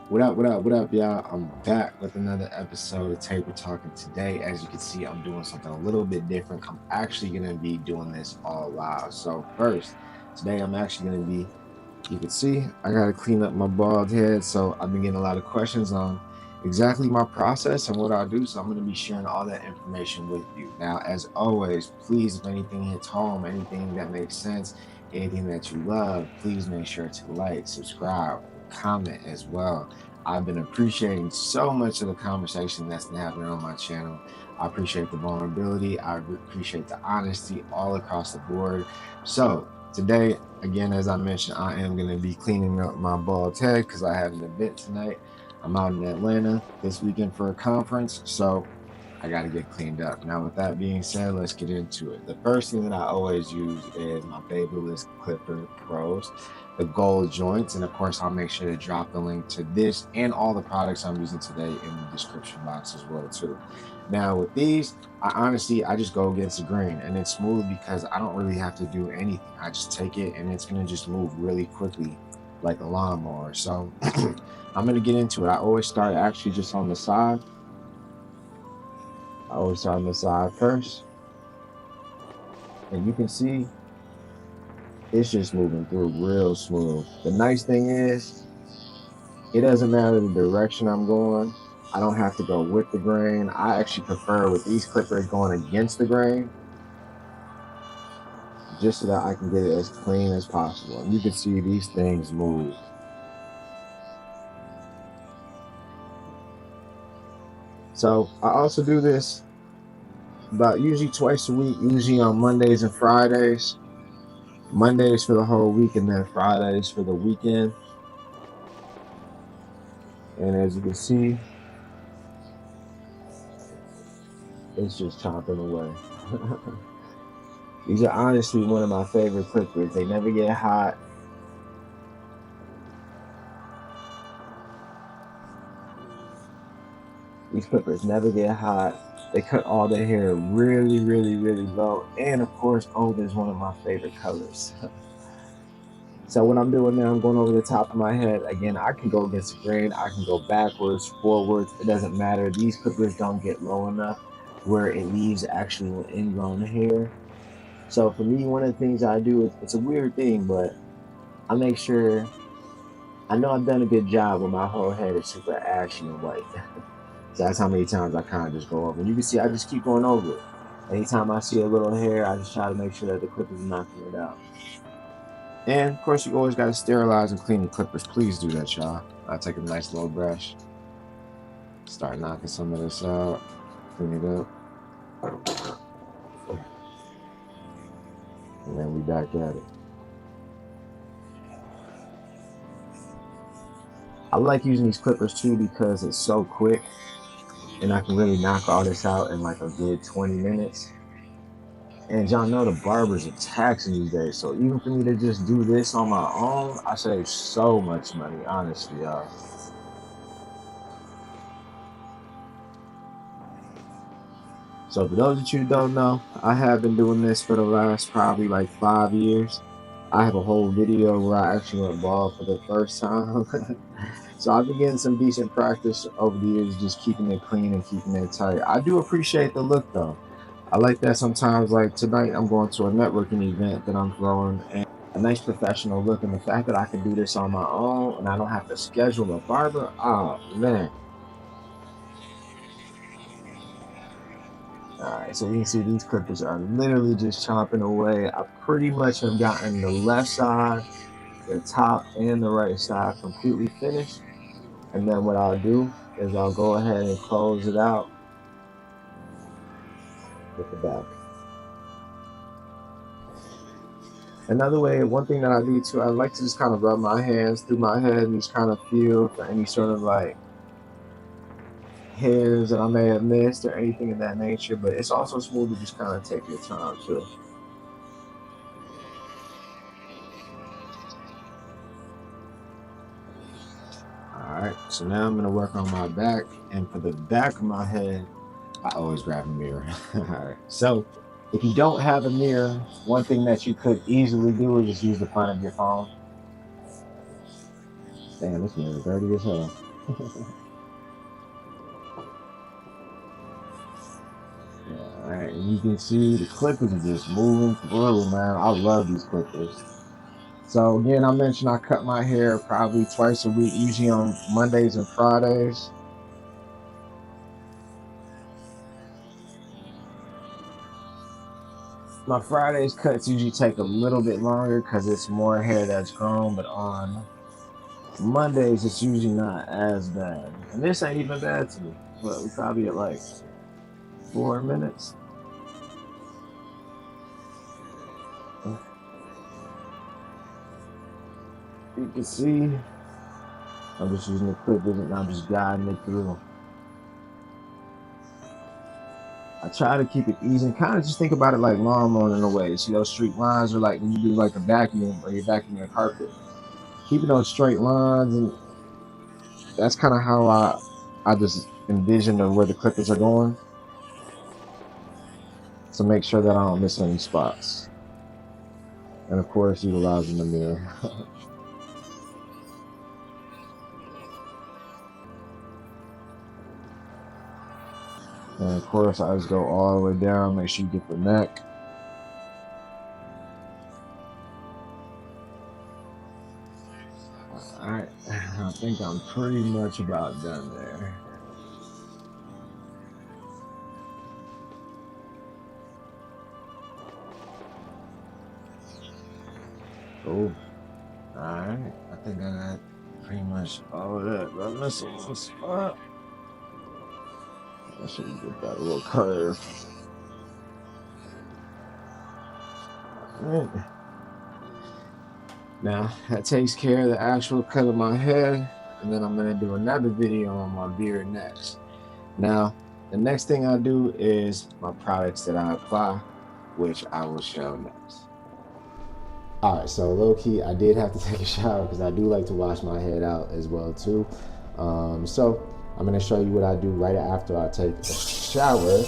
What up, y'all? I'm back with another episode of Taper Talking. Today, as you can see, I'm doing something a little bit different. I'm actually going to be doing this all live. So first, today I'm actually going to be, you can see, I got to clean up my bald head. So I've been getting a lot of questions on exactly my process and what I do. So I'm going to be sharing all that information with you. Now, as always, please, if anything hits home, anything that makes sense, anything that you love, please make sure to like, subscribe, comment as well. I've been appreciating so much of the conversation that's been happening on my channel. I appreciate the vulnerability. I appreciate the honesty all across the board. So today, again, as I mentioned, I am going to be cleaning up my bald head because I have an event tonight. I'm out in Atlanta this weekend for a conference, so I got to get cleaned up. Now, with that being said, let's get into it. The first thing that I always use is my Babyliss Clipper Pros, the gold joints, and of course, I'll make sure to drop the link to this and all the products I'm using today in the description box as well too. Now, with these, I just go against the grain, and it's smooth because I don't really have to do anything. I just take it, and it's gonna just move really quickly, like a lawnmower. So, I'm gonna get into it. I always start actually just on the side. I always start on the side first, and you can see it's just moving through real smooth. The nice thing is, it doesn't matter the direction I'm going. I don't have to go with the grain. I actually prefer with these clippers going against the grain, just so that I can get it as clean as possible. And you can see these things move. So I also do this about usually twice a week, usually on Mondays and Fridays. Mondays for the whole week, and then Fridays for the weekend. And as you can see, it's just chopping away. These are honestly one of my favorite clippers. They never get hot. These clippers never get hot. They cut all the hair really, really, really low. And of course, gold is one of my favorite colors. So what I'm doing now, I'm going over the top of my head. Again, I can go against the grain. I can go backwards, forwards. It doesn't matter. These clippers don't get low enough where it leaves actual ingrown hair. So for me, one of the things I do, it's a weird thing, but I make sure, I know I've done a good job when my whole head is super ashy and white. So that's how many times I kind of just go over. And you can see I just keep going over it. Anytime I see a little hair, I just try to make sure that the clippers are knocking it out. And of course, you always got to sterilize and clean the clippers. Please do that, y'all. I'll take a nice little brush, start knocking some of this out, clean it up, and then we back at it. I like using these clippers too because it's so quick, and I can really knock all this out in like a good 20 minutes. And y'all know the barbers are taxing these days, so even for me to just do this on my own, I save so much money, honestly, y'all. So for those of you who don't know, I have been doing this for the last probably like 5 years. I have a whole video where I actually went bald for the first time. So I've been getting some decent practice over the years, just keeping it clean and keeping it tight. I do appreciate the look though. I like that sometimes, like tonight I'm going to a networking event that I'm throwing, and a nice professional look, and the fact that I can do this on my own and I don't have to schedule a barber, oh man. Alright, so you can see these clippers are literally just chopping away. I pretty much have gotten the left side, the top, and the right side completely finished. And then what I'll do is I'll go ahead and close it out with the back. Another way, one thing that I do too, I like to just kind of rub my hands through my head and just kind of feel for any sort of like hairs that I may have missed or anything of that nature. But it's also smooth to just kind of take your time too. Alright, so now I'm going to work on my back, and for the back of my head, I always grab a mirror. Alright, so if you don't have a mirror, one thing that you could easily do is just use the front of your phone. Damn, this mirror is dirty as hell. Yeah, all right, and you can see the clippers are just moving through, man. I love these clippers. So again, I mentioned I cut my hair probably twice a week, usually on Mondays and Fridays. My Fridays cuts usually take a little bit longer because it's more hair that's grown, but on Mondays it's usually not as bad. And this ain't even bad to me, but we probably at like 4 minutes. You can see I'm just using the clippers and I'm just guiding it through. I try to keep it easy and kind of just think about it like lawn mowing in a way. See those straight lines are like when you do like a vacuum or you're vacuuming a carpet. Keeping those straight lines, and that's kind of how I just envision of where the clippers are going to make sure that I don't miss any spots. And of course, utilizing the mirror. And of course, I just go all the way down, make sure you get the neck. All right, I think I'm pretty much about done there. Oh, all right. I think I got pretty much all of that. But I'm missing one spot. I should get that little curve. All right. Now that takes care of the actual cut of my head, and then I'm gonna do another video on my beard next. Now, the next thing I do is my products that I apply, which I will show next. All right, so low key, I did have to take a shower because I do like to wash my head out as well too. So I'm gonna show you what I do right after I take a shower.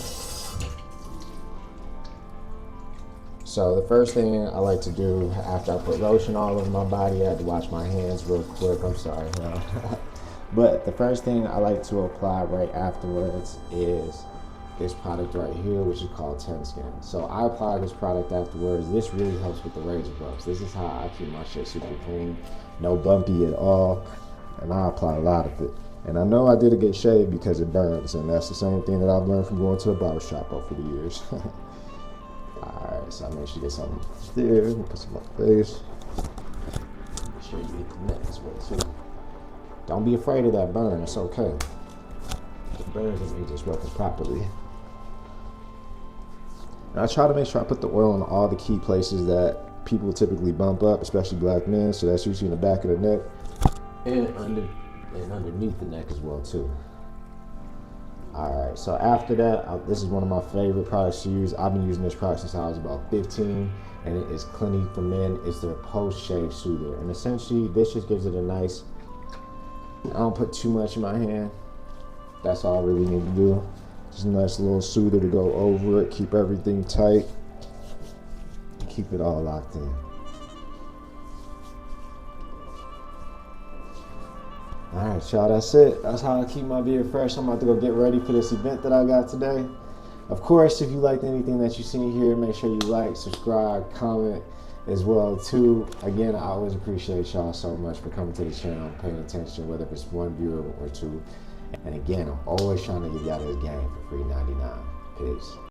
So the first thing I like to do after I put lotion all over my body, I had to wash my hands real quick, I'm sorry. But the first thing I like to apply right afterwards is this product right here, which is called 10 Skin. So I apply this product afterwards. This really helps with the razor bumps. This is how I keep my shit super clean, no bumpy at all, and I apply a lot of it. And I know I did get shaved because it burns, and that's the same thing that I've learned from going to the barber shop over the years. Alright, so I make sure you get something there, put some on my face. Make sure you get the neck as well too. Don't be afraid of that burn, it's okay. The burn doesn't mean just working properly. And I try to make sure I put the oil in all the key places that people typically bump up, especially black men, so that's usually in the back of the neck and underneath the neck as well too. Alright, so after that, this is one of my favorite products to use. I've been using this product since I was about 15, and it is Clinique for Men. It's their post-shave soother, and essentially this just gives it a nice, I don't put too much in my hand. That's all I really need to do. Just a nice little soother to go over it, keep everything tight, keep it all locked in. All right, y'all, that's it. That's how I keep my beard fresh. I'm about to go get ready for this event that I got today. Of course, if you liked anything that you seen here, make sure you like, subscribe, comment as well too. Again, I always appreciate y'all so much for coming to the channel, paying attention, whether it's one viewer or two. And again, I'm always trying to give y'all this game for free 99. Peace.